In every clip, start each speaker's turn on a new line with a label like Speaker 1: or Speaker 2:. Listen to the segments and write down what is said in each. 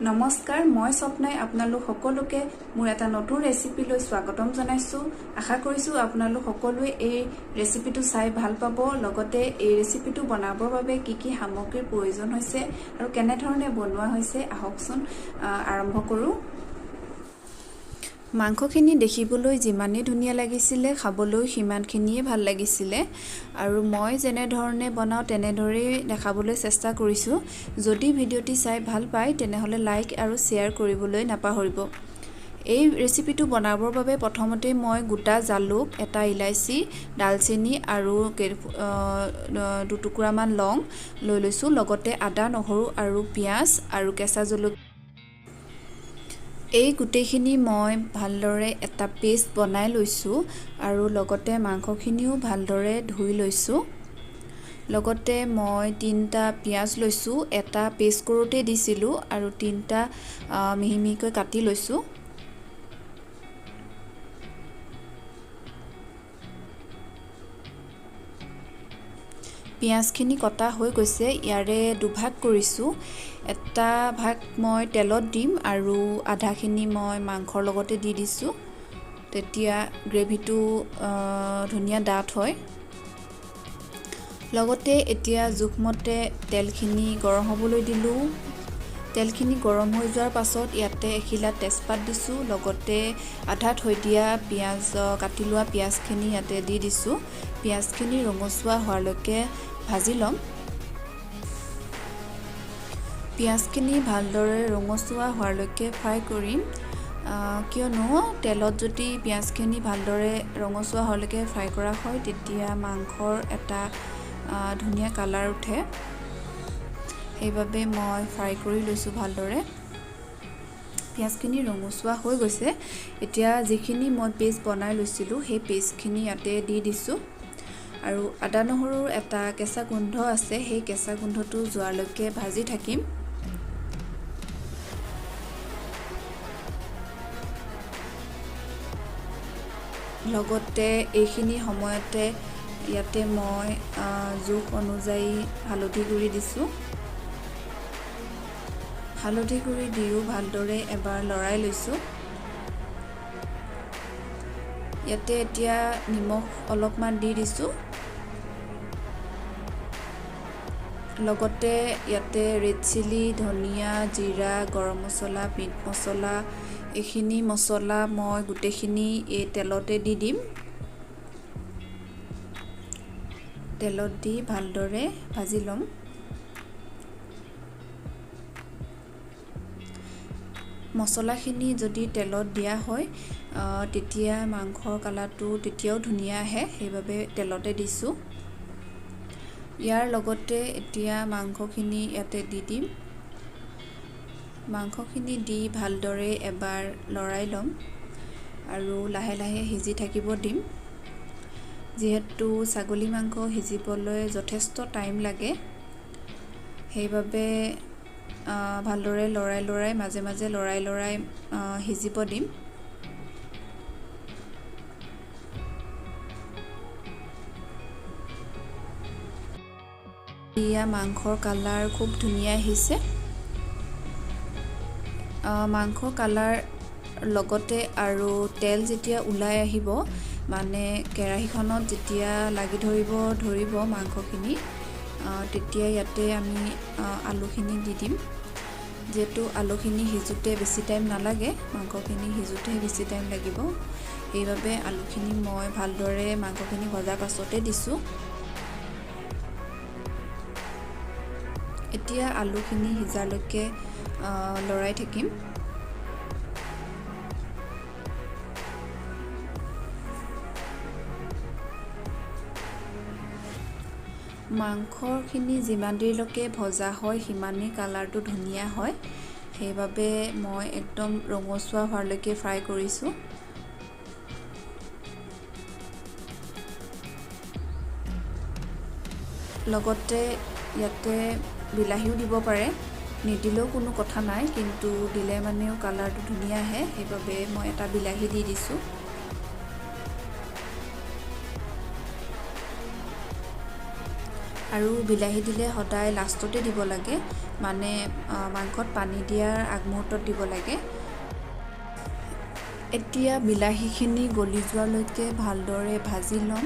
Speaker 1: নমস্কাৰ, মই স্বপ্নাই আপোনালোক সকলোকে মোৰ এটা নতুন ৰেচিপিলৈ স্বাগতম জনাইছো। আশা কৰিছো আপোনালোক সকলোৱে এই ৰেচিপিটো চাই ভাল পাব। লগতে এই ৰেচিপিটো বনাবৰ বাবে কি কি সামগ্ৰীৰ প্ৰয়োজন হৈছে আৰু কেনে ধৰণে বনোৱা হৈছে আহকচোন আৰম্ভ কৰো। মাংসখিনি দেখিবলৈ যিমানেই ধুনীয়া লাগিছিলে খাবলৈ সিমানখিনিয়ে ভাল লাগিছিলে আৰু মই যেনে ধৰণে বনাওঁ তেনেদৰেই দেখাবলৈ চেষ্টা কৰিছোঁ। যদি ভিডিঅ'টি চাই ভাল পায় তেনেহ'লে লাইক আৰু শ্বেয়াৰ কৰিবলৈ নাপাহৰিব। এই ৰেচিপিটো বনাবৰ বাবে প্ৰথমতে মই গোটা জালুক, এটা ইলাইচি, ডালচেনি আৰু দুটুকুৰামান লং লৈ লৈছোঁ। লগতে আদা, নহৰু আৰু পিঁয়াজ আৰু কেঁচা জলকীয়া এই গোটেইখিনি মই ভালদৰে এটা পেষ্ট বনাই লৈছোঁ আৰু লগতে মাংসখিনিও ভালদৰে ধুই লৈছোঁ। লগতে মই 3টা পিঁয়াজ লৈছোঁ, এটা পেষ্ট কৰোঁতে দিছিলোঁ আৰু 3টা মিহি মিহিকৈ কাটি লৈছোঁ। পিঁয়াজখিনি কটা হৈ গৈছে, ইয়াৰে দুভাগ কৰিছোঁ। এটা ভাগ মই তেলত দিম আৰু আধাখিনি মই মাংসৰ লগতে দি দিছোঁ, তেতিয়া গ্ৰেভিটো ধুনীয়া ডাঠ হয়। লগতে এতিয়া জোখমতে তেলখিনি গৰম হ'বলৈ দিলোঁ। তেলখিনি গৰম হৈ যোৱাৰ পাছত ইয়াতে এখিলা তেজপাত দিছোঁ। লগতে আধা থৈ দিয়া কাটি লোৱা পিঁয়াজখিনি ইয়াতে দি দিছোঁ। পিঁয়াজখিনি ৰঙচুৱা হোৱালৈকে ভাজি ল'ম। পিঁয়াজখিনি ভালদৰে ৰঙচুৱা হোৱালৈকে ফ্ৰাই কৰিম, কিয়নো তেলত যদি পিঁয়াজখিনি ভালদৰে ৰঙচুৱা হোৱালৈকে ফ্ৰাই কৰা হয় তেতিয়া মাংসৰ এটা ধুনীয়া কালাৰ উঠে। সেইবাবে মই ফ্ৰাই কৰি লৈছোঁ ভালদৰে। পিঁয়াজখিনি ৰঙচুৱা হৈ গৈছে। এতিয়া যিখিনি মই পেষ্ট বনাই লৈছিলোঁ সেই পেষ্টখিনি ইয়াতে দি দিছোঁ আৰু আদা নহৰুৰ এটা কেঁচা গোন্ধ আছে, সেই কেঁচা গোন্ধটো যোৱালৈকে ভাজি থাকিম। লগতে এইখিনি সময়তে ইয়াতে মই জোখ অনুযায়ী হালধি গুড়ি দিছোঁ। হালধি গুড়ি দিও ভালদৰে এবাৰ লৰাই লৈছোঁ। ইয়াতে এতিয়া নিমখ অলপমান দি দিছোঁ। লগতে ইয়াতে ৰেড চিলি, ধনিয়া, জিৰা, গৰম মছলা, মিট মছলা, এইখিনি মছলা মই গোটেইখিনি এই তেলতে দি দিম। তেলত দি ভালদৰে ভাজি ল'ম। মছলাখিনি যদি তেলত দিয়া হয় তেতিয়া মাংসৰ কালাৰটো তেতিয়াও ধুনীয়া আহে, সেইবাবে তেলতে দিছোঁ। ইয়াৰ লগতে এতিয়া মাংসখিনি ইয়াতে দি দিম। মাংসখিনি দি ভালদৰে এবাৰ লৰাই ল'ম আৰু লাহে লাহে সিজি থাকিব দিম। যিহেতু ছাগলী মাংস সিজিবলৈ যথেষ্ট টাইম লাগে, সেইবাবে ভালদৰে লৰাই মাজে মাজে লৰাই সিজিব দিম। এয়া মাংসৰ কালাৰ খুব ধুনীয়া আহিছে। মাংসৰ কালাৰ লগতে আৰু তেল যেতিয়া ওলাই আহিব, মানে কেৰাহীখনত যেতিয়া লাগি ধৰিব মাংসখিনি, তেতিয়া ইয়াতে আমি আলুখিনি দি দিম। যিহেতু আলুখিনি সিজোতে বেছি টাইম নালাগে, মাংসখিনি সিজোতেহে বেছি টাইম লাগিব, সেইবাবে আলুখিনি মই ভালদৰে মাংসখিনি ভজাৰ পাছতে দিছোঁ। এতিয়া আলুখিনি সিজালৈকে লৰাই থাকিম। মাংসখিনি যিমান দেৰিলৈকে ভজা হয় সিমানেই কালাৰটো ধুনীয়া হয়, সেইবাবে মই একদম ৰঙচুৱা হোৱালৈকে ফ্ৰাই কৰিছোঁ। লগতে ইয়াতে বিলাহীও দিব পাৰে, নিদিলেও কোনো কথা নাই, কিন্তু দিলে মানেও কালাৰটো ধুনীয়া আহে, সেইবাবে মই এটা বিলাহী দি দিছোঁ। আৰু বিলাহী দিলে সদায় লাষ্টতে দিব লাগে, মানে মাংসত পানী দিয়াৰ আগমুহূৰ্তত দিব লাগে। এতিয়া বিলাহীখিনি গলি যোৱালৈকে ভালদৰে ভাজি ল'ম।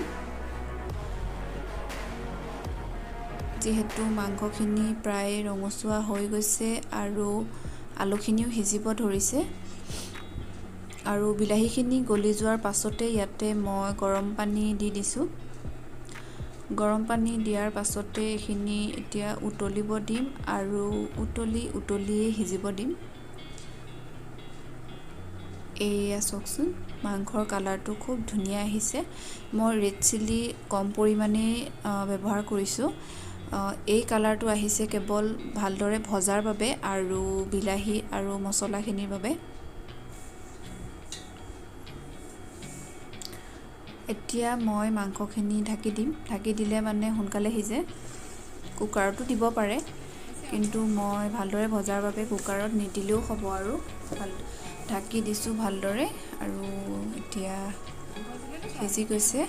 Speaker 1: যিহেতু মাংসখিনি প্ৰায় ৰঙচুৱা হৈ গৈছে আৰু আলুখিনিও সিজিব ধৰিছে, আৰু বিলাহীখিনি গলি যোৱাৰ পাছতে ইয়াতে মই গৰম পানী দি দিছোঁ। গৰম পানী দিয়াৰ পাছতে এইখিনি এতিয়া উতলিব দিম আৰু উতলিয়ে সিজিব দিম। এয়া চাওকচোন, মাংসৰ কালাৰটো খুব ধুনীয়া আহিছে। মই ৰেড চিলি কম পৰিমাণে ব্যৱহাৰ কৰিছোঁ। এই কালাৰটো আহিছে কেৱল ভালদৰে ভজাৰ বাবে আৰু বিলাহী আৰু মছলাখিনিৰ বাবে। এতিয়া মই মাংসখিনি ঢাকি দিম। ঢাকি দিলে মানে সোনকালে সিজে। কুকাৰতো দিব পাৰে, কিন্তু মই ভালদৰে ভজাৰ বাবে কুকাৰত নিদিলেও হ'ব। আৰু ঢাকি দিছোঁ ভালদৰে, আৰু এতিয়া সিজি গৈছে।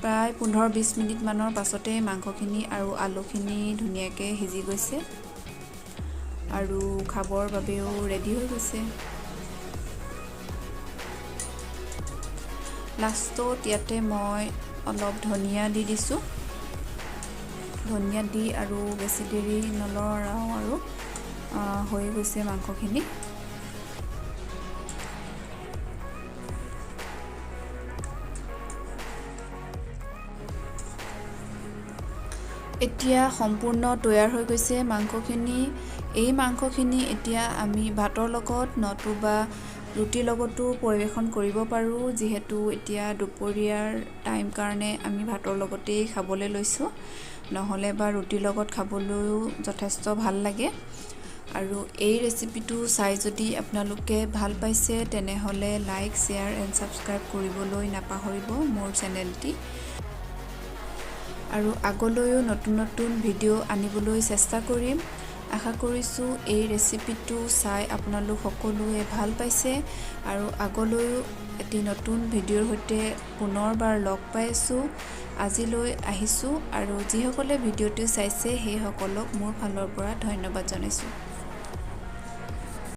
Speaker 1: প্ৰায় 15-20 মিনিটমানৰ পাছতে মাংসখিনি আৰু আলুখিনি ধুনীয়াকৈ সিজি গৈছে আৰু খাবৰ বাবেও ৰেডি হৈ গৈছে। লাষ্টত ইয়াতে মই অলপ ধনিয়া দি দিছোঁ। ধনিয়া দি আৰু বেছি দেৰি নলৰাওঁ, আৰু হৈ গৈছে মাংসখিনি। এতিয়া সম্পূৰ্ণ তৈয়াৰ হৈ গৈছে মাংসখিনি। এই মাংসখিনি এতিয়া আমি ভাতৰ লগত নতুবা ৰুটিৰ লগতো পৰিৱেশন কৰিব পাৰোঁ। যিহেতু এতিয়া দুপৰীয়াৰ টাইম কাৰণে আমি ভাতৰ লগতেই খাবলৈ লৈছোঁ, নহ'লে বা ৰুটিৰ লগত খাবলৈও যথেষ্ট ভাল লাগে। আৰু এই ৰেচিপিটো চাই যদি আপোনালোকে ভাল পাইছে, তেনেহ'লে লাইক, শ্বেয়াৰ এণ্ড ছাবস্ক্ৰাইব কৰিবলৈ নাপাহৰিব মোৰ চেনেলটি। আৰু আগলৈও নতুন নতুন ভিডিঅ' আনিবলৈ চেষ্টা কৰিম। আশা কৰিছোঁ এই ৰেচিপিটো চাই আপোনালোক সকলোৱে ভাল পাইছে, আৰু আগলৈও এটি নতুন ভিডিঅ'ৰ সৈতে পুনৰবাৰ লগ পাই আছোঁ। আজিলৈ আহিছোঁ, আৰু যিসকলে ভিডিঅ'টো চাইছে সেইসকলক মোৰ ফালৰ পৰা ধন্যবাদ জনাইছোঁ।